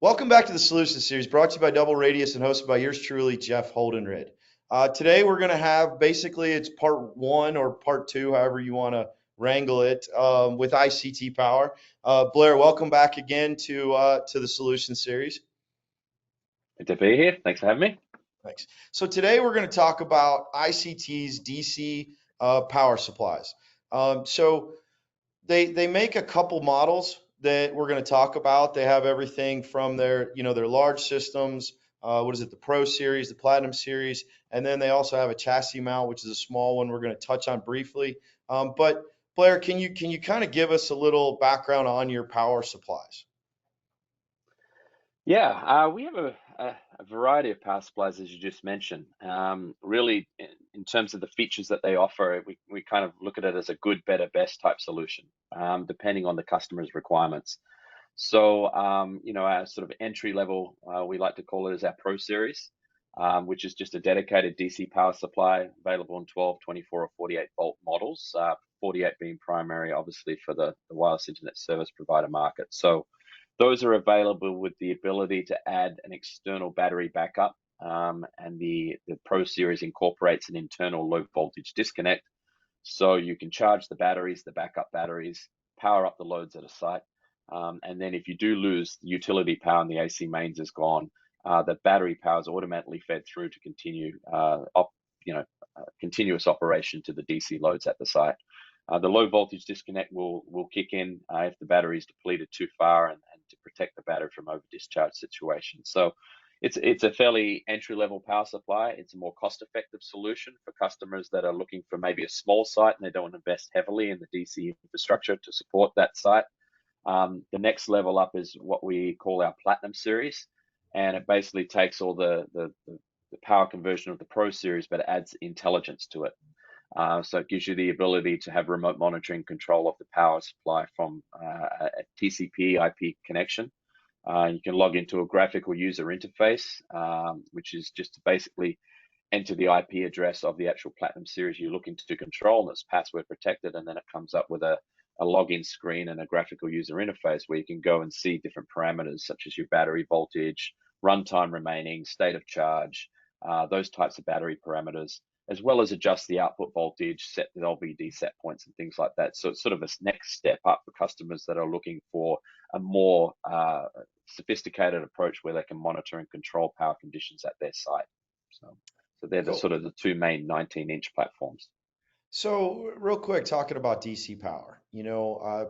Welcome back to the Solution Series, brought to you by DoubleRadius and hosted by yours truly, Jeff Holdenred. Today we're going to have basically it's part one or part two, however you want to wrangle it, with ICT power. Blair, welcome back again to the Solution Series. Good to be here. Thanks for having me. Thanks. So today we're going to talk about ICT's DC power supplies. So they make a couple models that we're going to talk about. They have everything from their large systems. The Pro Series, the Platinum Series, and then they also have a chassis mount, which is a small one we're going to touch on briefly. But Blair, can you kind of give us a little background on your power supplies? Yeah, we have a variety of power supplies, as you just mentioned. Really, in terms of the features that they offer, we kind of look at it as a good, better, best type solution, depending on the customer's requirements. So, our sort of entry level, we like to call it as our Pro Series, which is just a dedicated DC power supply available in 12, 24, or 48 volt models, 48 being primary, obviously, for the wireless internet service provider market. So, those are available with the ability to add an external battery backup, and the Pro Series incorporates an internal low voltage disconnect. So you can charge the batteries, the backup batteries, power up the loads at a site. And then if you do lose the utility power and the AC mains is gone, the battery power is automatically fed through to continue continuous operation to the DC loads at the site. The low voltage disconnect will kick in if the battery is depleted too far and to protect the battery from over discharge situations. So it's a fairly entry level power supply. It's a more cost effective solution for customers that are looking for maybe a small site and they don't want to invest heavily in the DC infrastructure to support that site. The next level up is what we call our Platinum Series, and it basically takes all the power conversion of the Pro Series, but adds intelligence to it. So it gives you the ability to have remote monitoring control of the power supply from a TCP IP connection. You can log into a graphical user interface, which is just to basically enter the IP address of the actual Platinum Series you're looking to control, and it's password protected, and then it comes up with a login screen and a graphical user interface where you can go and see different parameters such as your battery voltage, runtime remaining, state of charge, those types of battery parameters, as well as adjust the output voltage, set the LVD set points and things like that. So it's sort of a next step up for customers that are looking for a more sophisticated approach where they can monitor and control power conditions at their site. So they're the sort of the two main 19-inch platforms. So real quick, talking about DC power,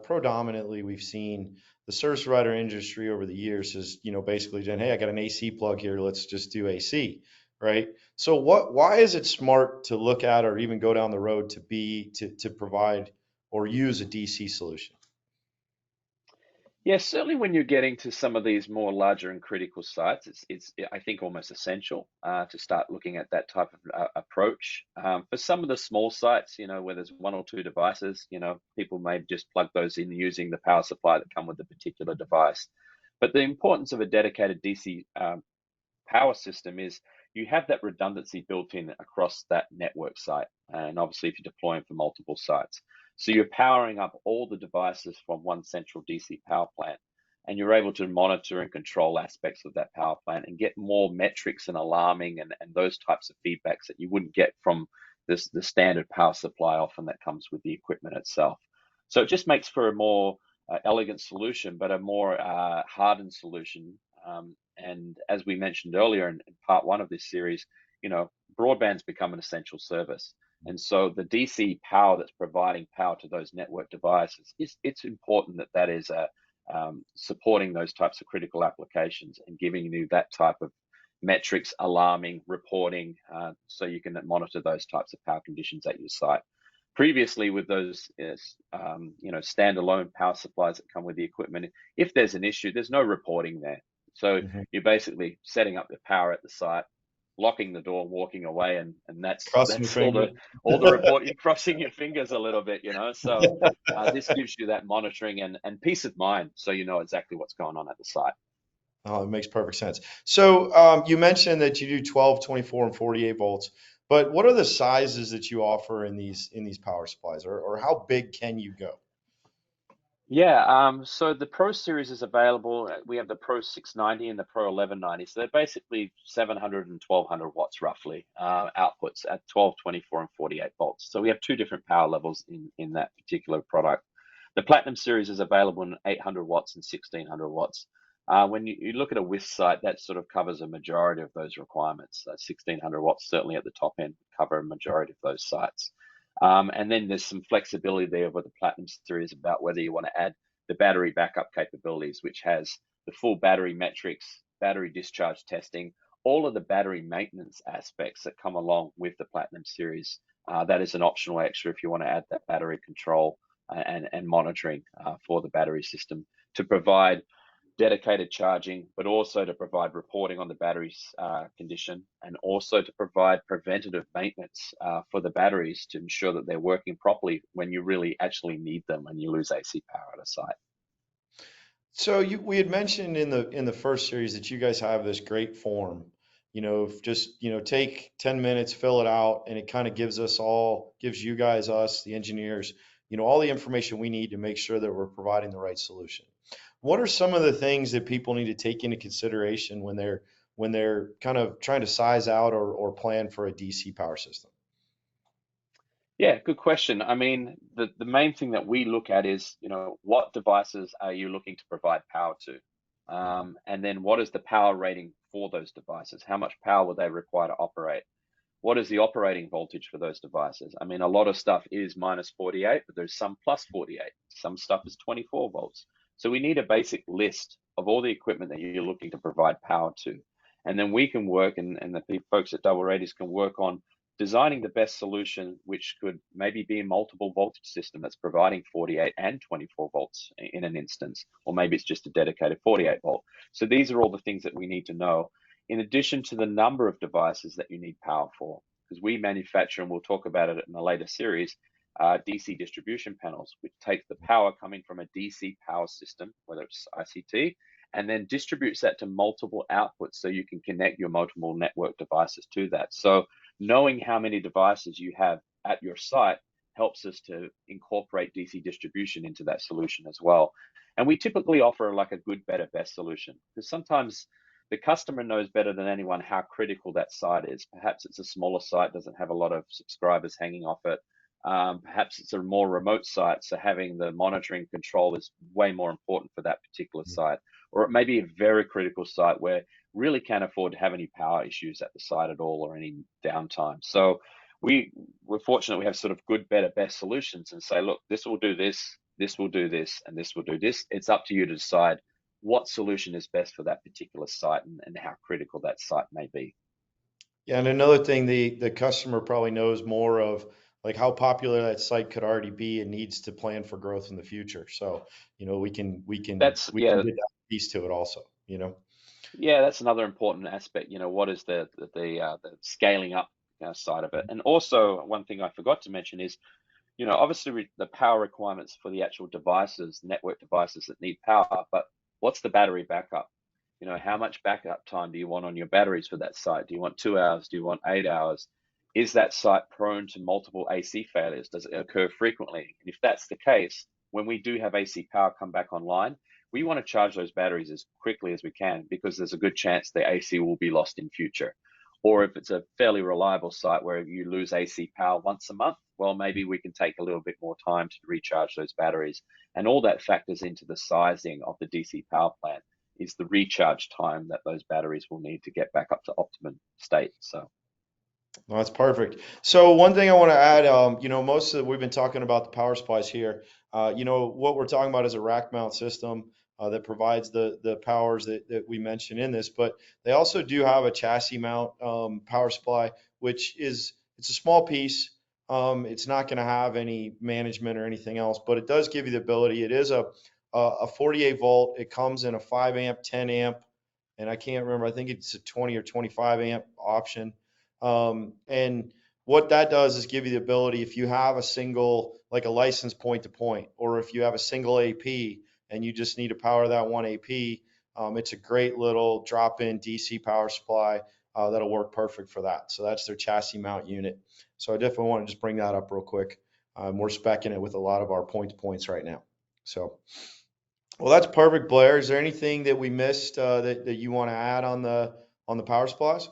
predominantly we've seen the service provider industry over the years has, basically done, hey, I got an AC plug here, let's just do AC, right? So why is it smart to look at or even go down the road to provide or use a DC solution? Yeah, certainly when you're getting to some of these more larger and critical sites, it's I think almost essential to start looking at that type of approach. For some of the small sites, where there's one or two devices, people may just plug those in using the power supply that come with the particular device. But the importance of a dedicated DC power system is you have that redundancy built in across that network site. And obviously, if you're deploying for multiple sites. So you're powering up all the devices from one central DC power plant, and you're able to monitor and control aspects of that power plant and get more metrics and alarming and those types of feedbacks that you wouldn't get from the standard power supply often that comes with the equipment itself. So it just makes for a more elegant solution, but a more hardened solution. And as we mentioned earlier in part one of this series, broadband's become an essential service. And so the DC power that's providing power to those network devices, it's important that is supporting those types of critical applications and giving you that type of metrics, alarming, reporting, so you can monitor those types of power conditions at your site. Previously, with those standalone power supplies that come with the equipment, if there's an issue, there's no reporting there. So you're basically setting up the power at the site, locking the door, walking away, and that's all the report. You're crossing your fingers a little bit, So this gives you that monitoring and peace of mind, so you know exactly what's going on at the site. Oh, it makes perfect sense. So you mentioned that you do 12, 24, and 48 volts, but what are the sizes that you offer in these power supplies, or how big can you go? Yeah, so the Pro series is available. We have the Pro 690 and the Pro 1190. So they're basically 700 and 1200 watts roughly, outputs at 12, 24, and 48 volts. So we have two different power levels in that particular product. The Platinum series is available in 800 watts and 1600 watts. When you look at a WIS site, that sort of covers a majority of those requirements. 1600 watts, certainly at the top end, cover a majority of those sites. And then there's some flexibility there with the Platinum series about whether you want to add the battery backup capabilities, which has the full battery metrics, battery discharge testing, all of the battery maintenance aspects that come along with the Platinum series. That is an optional extra if you want to add that battery control and monitoring for the battery system to provide dedicated charging, but also to provide reporting on the battery's condition and also to provide preventative maintenance for the batteries to ensure that they're working properly when you really actually need them and you lose AC power at a site. So we had mentioned in the first series that you guys have this great form. Just take 10 minutes, fill it out, and it kind of gives you guys, us, the engineers, all the information we need to make sure that we're providing the right solution. What are some of the things that people need to take into consideration when they're kind of trying to size out or plan for a DC power system? Yeah, good question. I mean, the main thing that we look at is, what devices are you looking to provide power to? And then what is the power rating for those devices? How much power will they require to operate? What is the operating voltage for those devices? I mean, a lot of stuff is minus 48, but there's some plus 48. Some stuff is 24 volts. So we need a basic list of all the equipment that you're looking to provide power to. And then we can work, and the folks at DoubleRadius can work on designing the best solution, which could maybe be a multiple voltage system that's providing 48 and 24 volts in an instance, or maybe it's just a dedicated 48 volt. So these are all the things that we need to know in addition to the number of devices that you need power for, because we manufacture, and we'll talk about it in a later series, DC distribution panels, which take the power coming from a DC power system, whether it's ICT, and then distributes that to multiple outputs so you can connect your multiple network devices to that. So knowing how many devices you have at your site helps us to incorporate DC distribution into that solution as well. And we typically offer like a good, better, best solution because sometimes the customer knows better than anyone how critical that site is. Perhaps it's a smaller site, doesn't have a lot of subscribers hanging off it. Perhaps it's a more remote site, so having the monitoring control is way more important for that particular site. Or it may be a very critical site where really can't afford to have any power issues at the site at all or any downtime. So we're fortunate we have sort of good, better, best solutions and say, look, this will do this, this will do this, and this will do this. It's up to you to decide what solution is best for that particular site and how critical that site may be. Yeah, and another thing, the customer probably knows more of like how popular that site could already be and needs to plan for growth in the future. So, That's we can yeah, get that piece to it also. yeah, that's another important aspect. What is the scaling up side of it? And also one thing I forgot to mention is, obviously the power requirements for the actual devices, network devices that need power, but what's the battery backup? How much backup time do you want on your batteries for that site? Do you want 2 hours? Do you want 8 hours? Is that site prone to multiple AC failures? Does it occur frequently? And if that's the case, when we do have AC power come back online, we want to charge those batteries as quickly as we can because there's a good chance the AC will be lost in future. Or if it's a fairly reliable site where you lose AC power once a month, well, maybe we can take a little bit more time to recharge those batteries. And all that factors into the sizing of the DC power plant is the recharge time that those batteries will need to get back up to optimum state. So No, that's perfect. So one thing I want to add, we've been talking about the power supplies here. What we're talking about is a rack mount system that provides the powers that we mentioned in this, but they also do have a chassis mount power supply, it's a small piece. It's not going to have any management or anything else, but it does give you the ability. It is a 48 volt. It comes in a 5 amp, 10 amp, and I can't remember. I think it's a 20 or 25 amp option. And what that does is give you the ability, if you have a single, like a license point to point, or if you have a single AP and you just need to power that one AP, it's a great little drop-in DC power supply that'll work perfect for that. So that's their chassis mount unit. So I definitely want to just bring that up real quick. We're speccing it with a lot of our point to points right now. So, well, that's perfect, Blair. Is there anything that we missed that you want to add on the power supplies?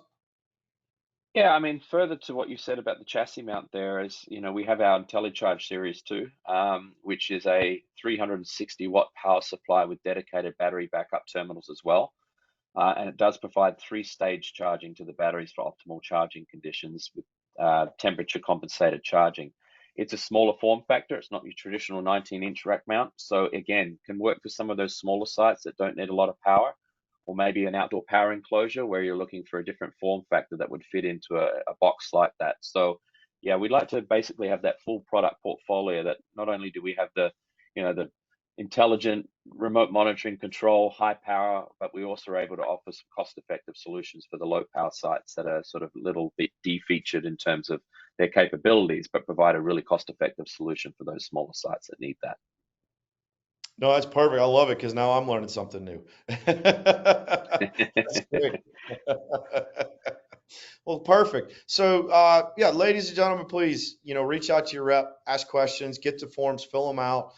Yeah, I mean, further to what you said about the chassis mount there is, we have our IntelliCharge Series 2, which is a 360 watt power supply with dedicated battery backup terminals as well. And it does provide three-stage charging to the batteries for optimal charging conditions with temperature compensated charging. It's a smaller form factor. It's not your traditional 19-inch rack mount. So again, can work for some of those smaller sites that don't need a lot of power, or maybe an outdoor power enclosure where you're looking for a different form factor that would fit into a box like that. So yeah, we'd like to basically have that full product portfolio that not only do we have the intelligent remote monitoring control, high power, but we also are able to offer some cost-effective solutions for the low power sites that are sort of a little bit defeatured in terms of their capabilities, but provide a really cost-effective solution for those smaller sites that need that. No, that's perfect. I love it because now I'm learning something new. That's great. Well, perfect. So, yeah, ladies and gentlemen, please, reach out to your rep, ask questions, get the forms, fill them out,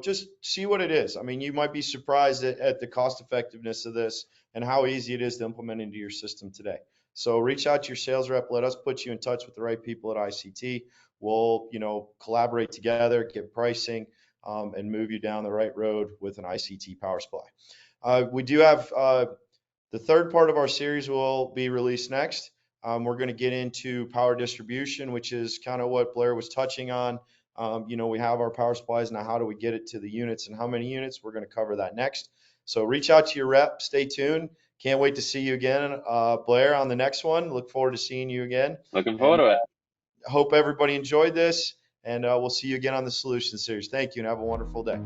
just see what it is. I mean, you might be surprised at the cost effectiveness of this and how easy it is to implement into your system today. So reach out to your sales rep. Let us put you in touch with the right people at ICT. We'll, collaborate together, get pricing, and move you down the right road with an ICT power supply. We do have the third part of our series will be released next. We're going to get into power distribution, which is kind of what Blair was touching on. We have our power supplies. Now, how do we get it to the units and how many units? We're going to cover that next. So reach out to your rep. Stay tuned. Can't wait to see you again, Blair, on the next one. Look forward to seeing you again. Looking forward And to it. hope everybody enjoyed this. And we'll see you again on the Solution Series. Thank you and have a wonderful day.